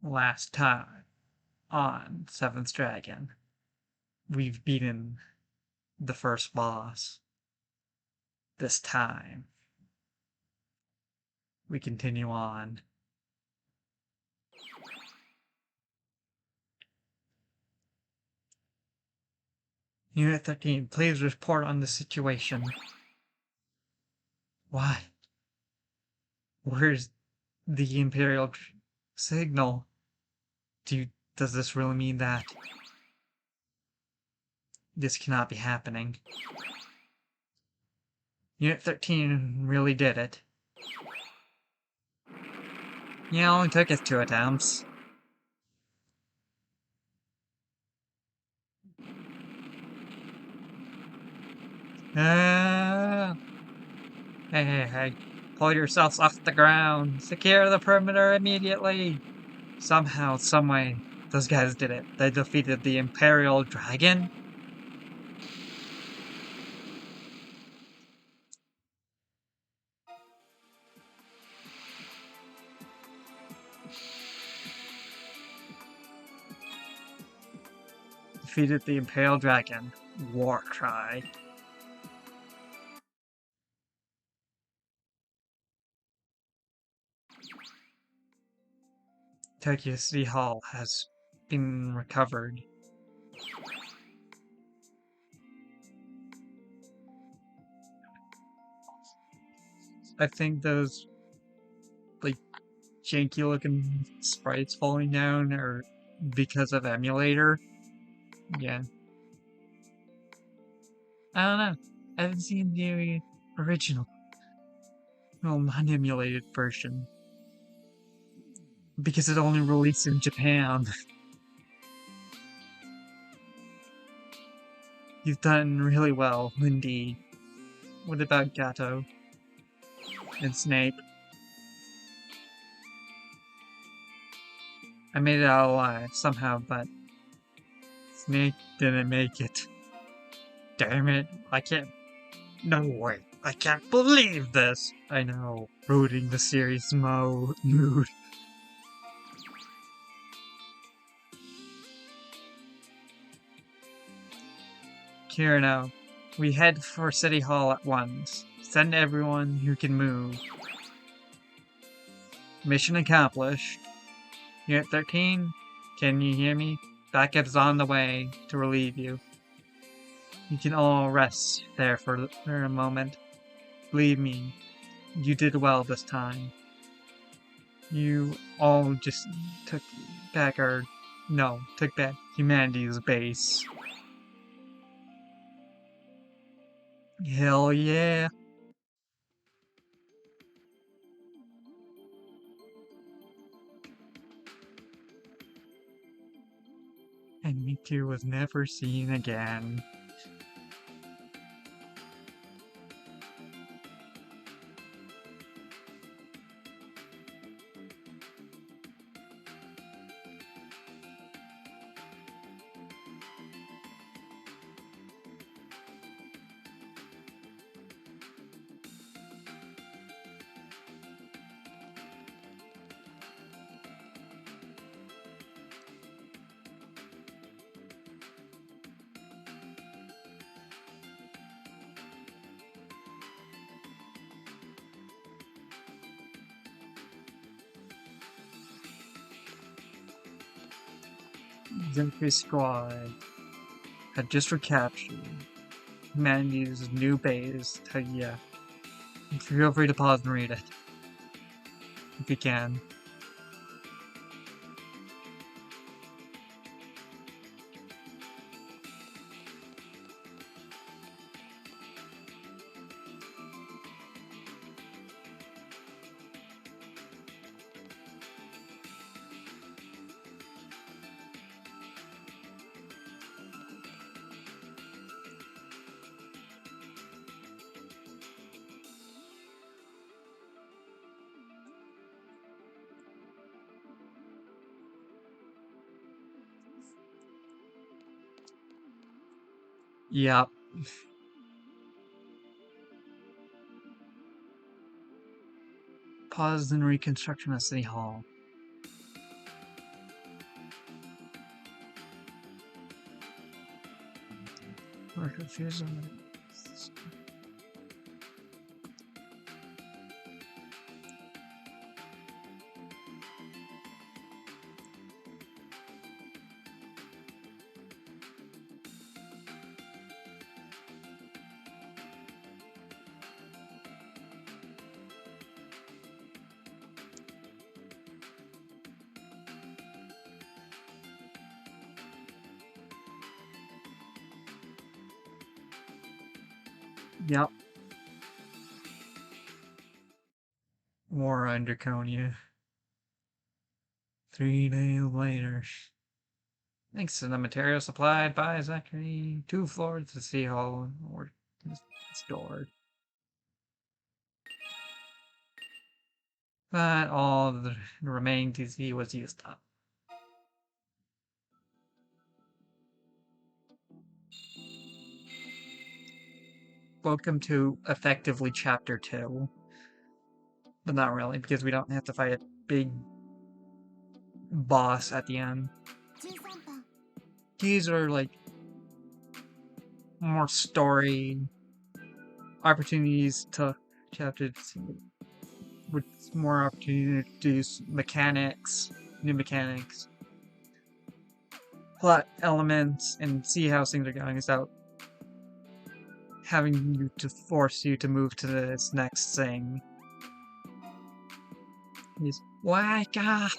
Last time on Seventh Dragon, we've beaten the first boss. This time, we continue on. Unit 13, please report on the situation. Why? Where's the Imperial signal? Does this really mean that this cannot be happening? Unit 13 really did it. Yeah, it only took us 2 attempts. Ah! Hey. Pull yourselves off the ground. Secure the perimeter immediately. Somehow, someway, those guys did it. They defeated the Imperial Dragon? Defeated the Imperial Dragon. War cry. Tokyo City Hall has been recovered. I think those, like, janky looking sprites falling down are because of emulator. Yeah. I don't know. I haven't seen the original, well, non-emulated version. Because it only released in Japan. You've done really well, indeed. What about Gato? And Snape? I made it out alive, somehow, but Snake didn't make it. Damn it, I can't. No way, I can't believe this! I know, ruining the series mood. Kirino, we head for City Hall at once. Send everyone who can move. Mission accomplished. Unit 13, can you hear me? Backup is on the way to relieve you. You can all rest there for a moment. Believe me, you did well this time. You all just took back humanity's base. Hell yeah. And Miku was never seen again. Zenkai Squad had just recaptured humanity's new base, Tagia. Feel free to pause and read it, if you can. Yep. Pause in reconstruction of City Hall. Or confusion. Yep. War on Draconia. 3 days later. Thanks to the material supplied by Zachary, 2 floors to City Hall were stored. But all of the remaining TC was used up. Welcome to effectively Chapter 2. But not really, because we don't have to fight a big boss at the end. These are like more story opportunities to chapters with more opportunity to introduce mechanics, new mechanics, plot elements, and see how things are going without having you to force you to move to this next thing. He's wake up!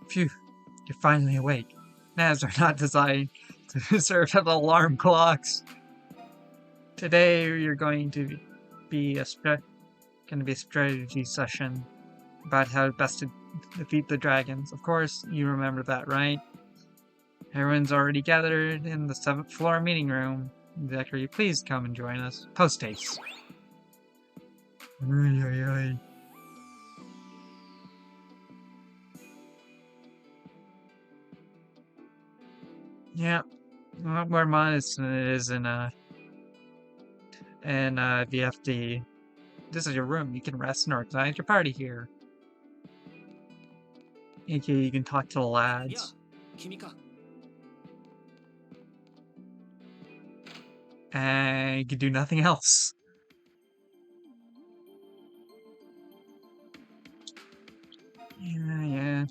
Phew, you're finally awake. Navs are not designed to serve as alarm clocks. Today you're going to be a strategy session about how best to defeat the dragons. Of course, you remember that, right? Everyone's already gathered in the 7th floor meeting room. Zachary, please come and join us. Post-haste. Yeah, a lot more modest than it is in VFD. This is your room. You can rest and organize your party here. Okay, you can talk to the lads. And you can do nothing else. Yeah.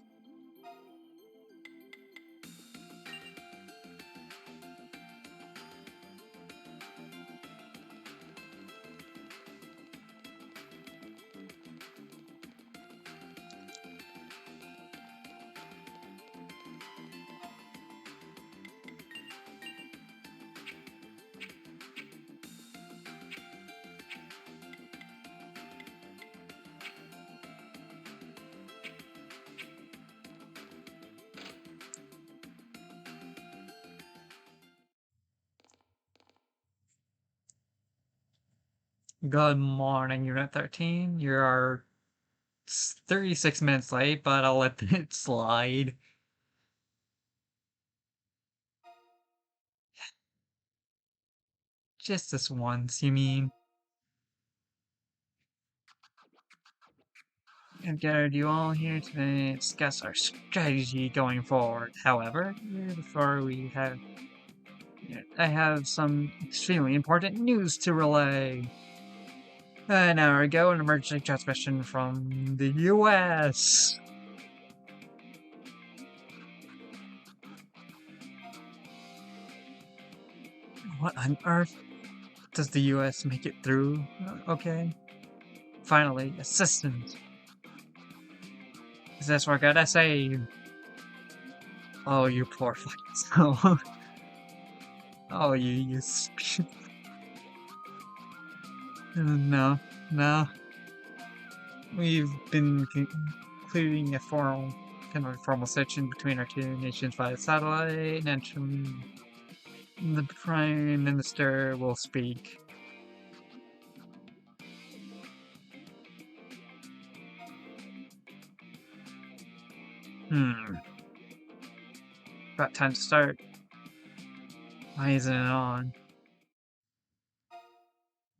Good morning, Unit 13. You're 36 minutes late, but I'll let it slide. Just this once, you mean? I've gathered you all here today to discuss our strategy going forward. However, before I have some extremely important news to relay. An hour ago, an emergency transmission from the US. What on earth? Does the US make it through? Okay. Finally, assistance. Is this what I gotta say? Oh, you poor fucking soul. Oh, you No. We've been concluding a formal section between our two nations via satellite, and the Prime Minister will speak. About time to start. Why isn't it on?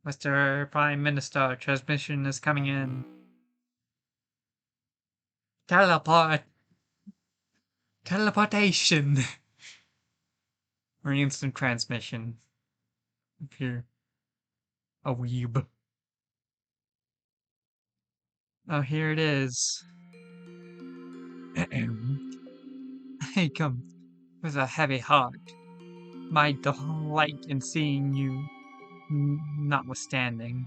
Mr. Prime Minister, transmission is coming in. Teleport! Teleportation! Or instant transmission. If you're a weeb. Oh, here it is. I come with a heavy heart. My delight in seeing you notwithstanding.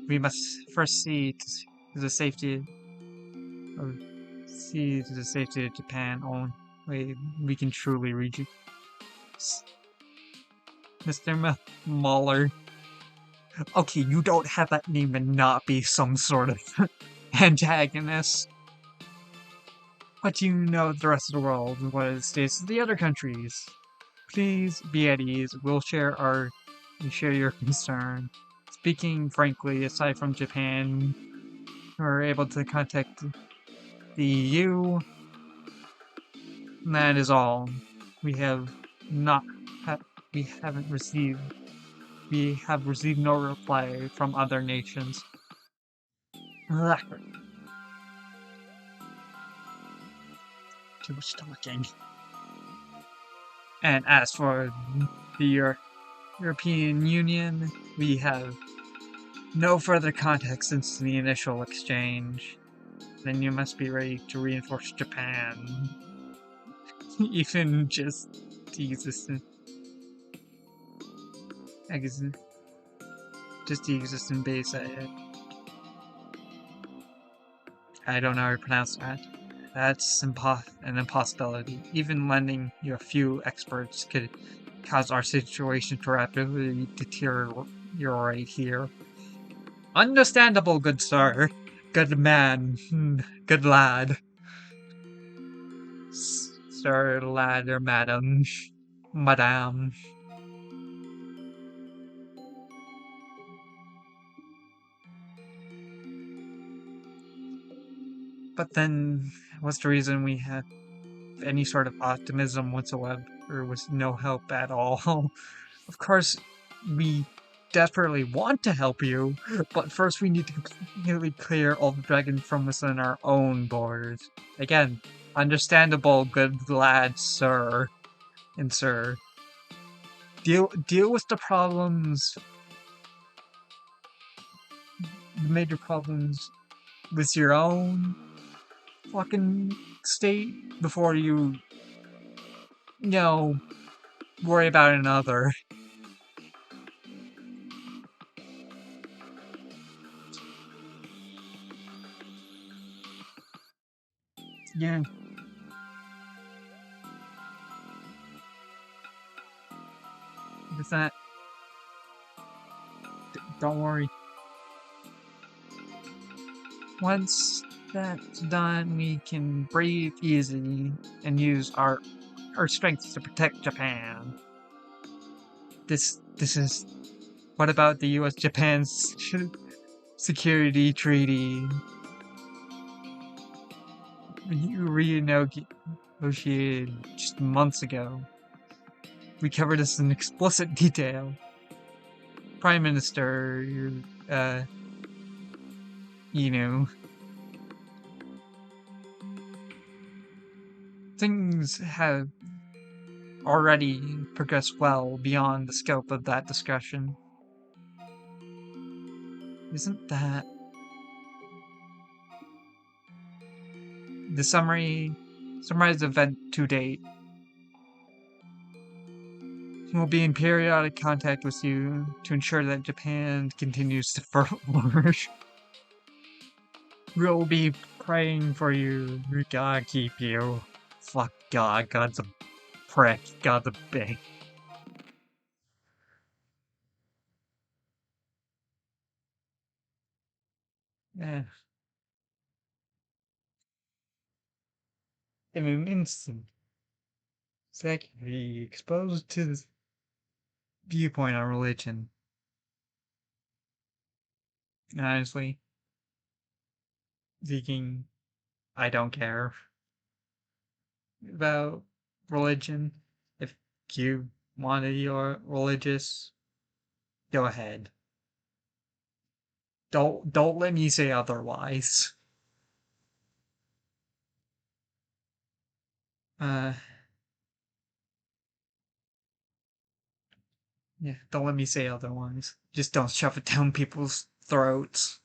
We must first see to the safety of Japan. Only we can truly reach it. Mr. Muller. Okay, you don't have that name and not be some sort of antagonist. But you know the rest of the world and what it states to the other countries. Please be at ease. We share your concern. Speaking frankly, aside from Japan, we're able to contact the EU. And that is all. We have not. We haven't received. We have received no reply from other nations. Too much talking. And as for the European Union, we have no further contact since the initial exchange. Then you must be ready to reinforce Japan. Even just the existing base. I don't know how to pronounce that. That's an impossibility. Even lending you a few experts could cause our situation to rapidly deteriorate here. Understandable, good sir. Good man. Good lad. Sir, lad, or madam. Madame. But then, what's the reason we have any sort of optimism whatsoever, or with no help at all? Of course, we desperately want to help you, but first we need to completely clear all the dragons from within our own borders. Again, understandable, good lad, sir and sir. Deal with the problems, the major problems with your own fucking state before you worry about another. Yeah. With that, don't worry. Once that's done, we can breathe easy and use our strength to protect Japan. This is. What about the U.S.-Japan security treaty? You renegotiated just months ago. We covered this in explicit detail. Prime Minister, things have already progressed well beyond the scope of that discussion. Isn't that the summarized event to date? We'll be in periodic contact with you to ensure that Japan continues to flourish. We'll be praying for you. God keep you. Fuck God. God's a prick. God's a bitch. Yeah. In an instant, Zach be exposed to this viewpoint on religion. Honestly, speaking, I don't care. about religion. If you wanted your religious, go ahead. Don't let me say otherwise. Uh, yeah, don't let me say otherwise. Just don't shove it down people's throats.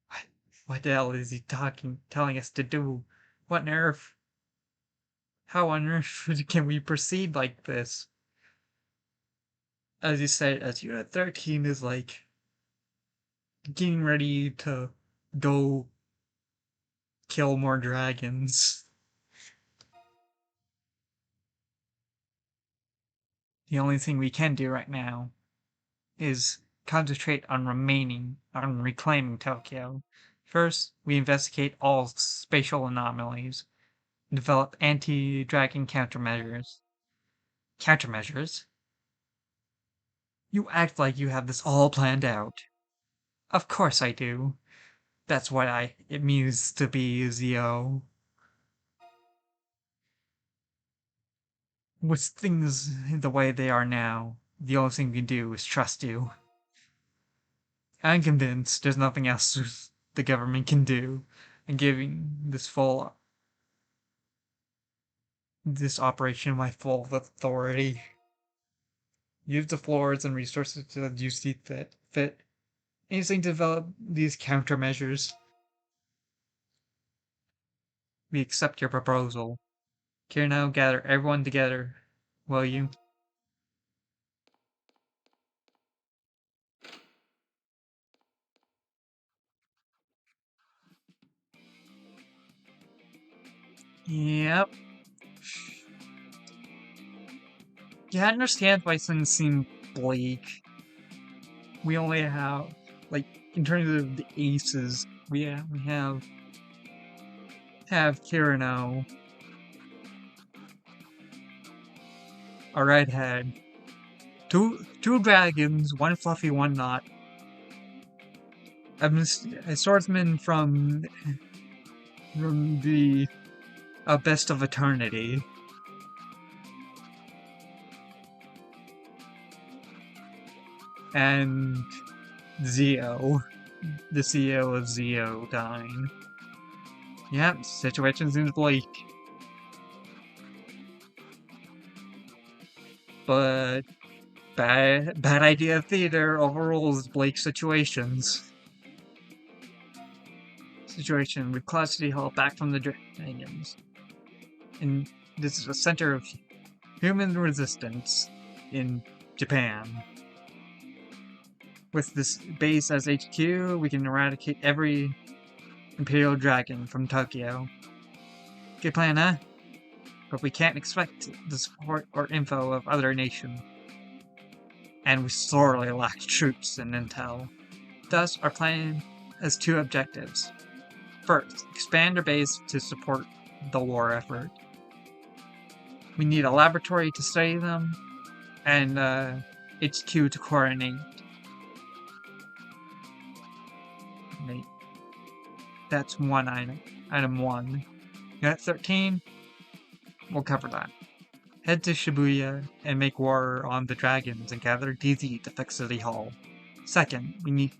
What, what the hell is he telling us to do? What on earth? How on earth can we proceed like this? As you said, as Unit 13 is like getting ready to go kill more dragons. The only thing we can do right now is concentrate on reclaiming Tokyo. First, we investigate all spatial anomalies, develop anti-dragon countermeasures. Countermeasures? You act like you have this all planned out. Of course I do. That's what it means to be Zio. With things the way they are now, the only thing we can do is trust you. I'm convinced there's nothing else the government can do, and giving this operation my full authority. Use the floors and resources that you see fit. Anything to develop these countermeasures. We accept your proposal. Here now, gather everyone together, will you? Yep. You understand why things seem bleak. We only have, like, in terms of the aces, we have Kirino, a redhead, two dragons, one fluffy, one not, a swordsman from the Best of Eternity, and Zio, the CEO of Ziodyne. Yep, situation seems bleak. But bad idea of theater overrules bleak situations. Situation with Cloud City Hall back from the dragons. And this is a center of human resistance in Japan. With this base as HQ, we can eradicate every Imperial Dragon from Tokyo. Good plan, huh? But we can't expect the support or info of other nations. And we sorely lack troops and intel. Thus, our plan has two objectives. First, expand our base to support the war effort. We need a laboratory to study them, and HQ to coordinate. That's one item. Item 1. Unit 13, we'll cover that. Head to Shibuya and make war on the dragons and gather DZ to fix City Hall. Second, we need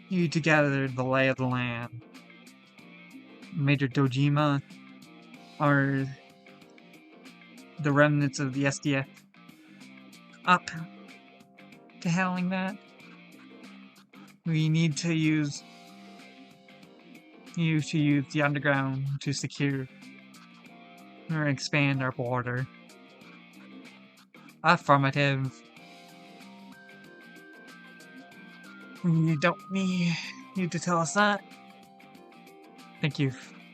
you to gather the lay of the land. Major Dojima are the remnants of the SDF up to handling that. We need to use the underground to secure or expand our border. Affirmative. You don't need you to tell us that. Thank you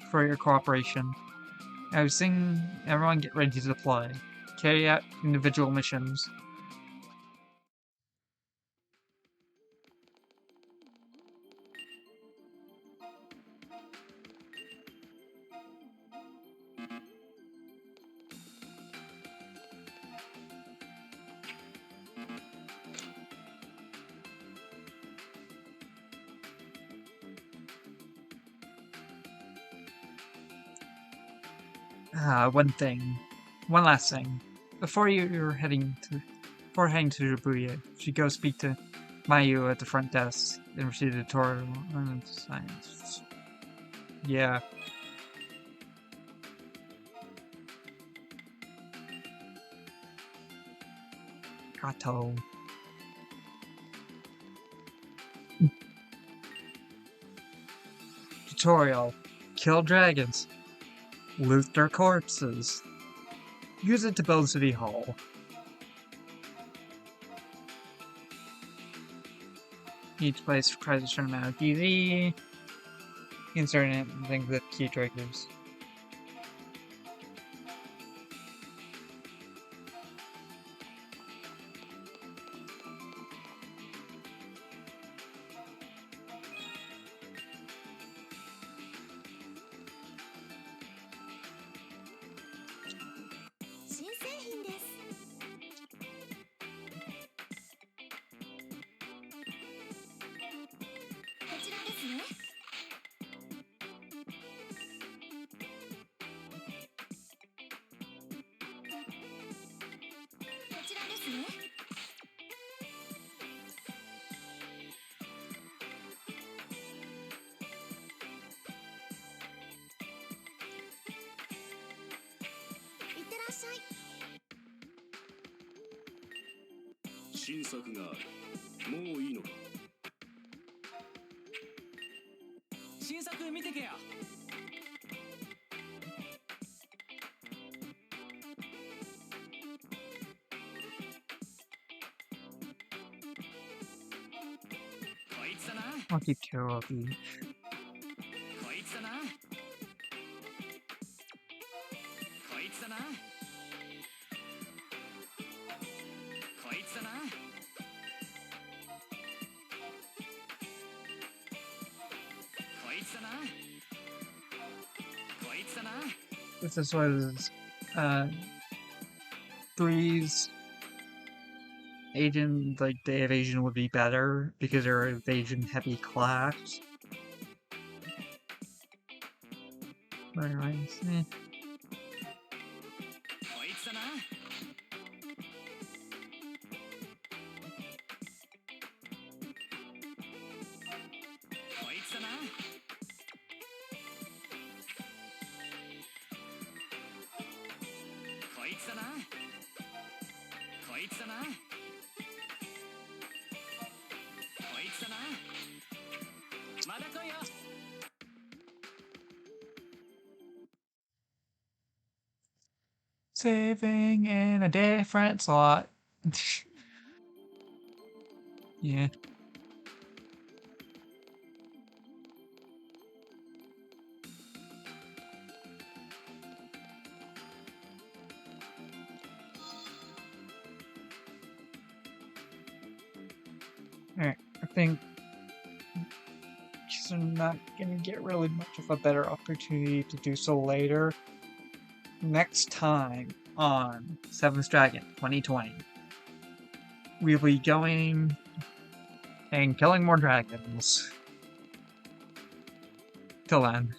for your cooperation. I was saying everyone get ready to deploy. Carry out individual missions. One last thing. Before heading to Shibuya, you should go speak to Mayu at the front desk and receive the tutorial on science. Yeah. Gato. Tutorial. Kill dragons. Loot their corpses. Use it to build City Hall. Each place requires a certain amount of DZ. Insert things with key triggers. I'll keep care of each. If this was 3's agent, like the evasion would be better because they're evasion heavy class. Otherwise, eh. Saving in a different slot. Yeah. Alright, I think I'm not gonna get really much of a better opportunity to do so later. Next time on 7th Dragon 2020, we'll be going and killing more dragons. Till then.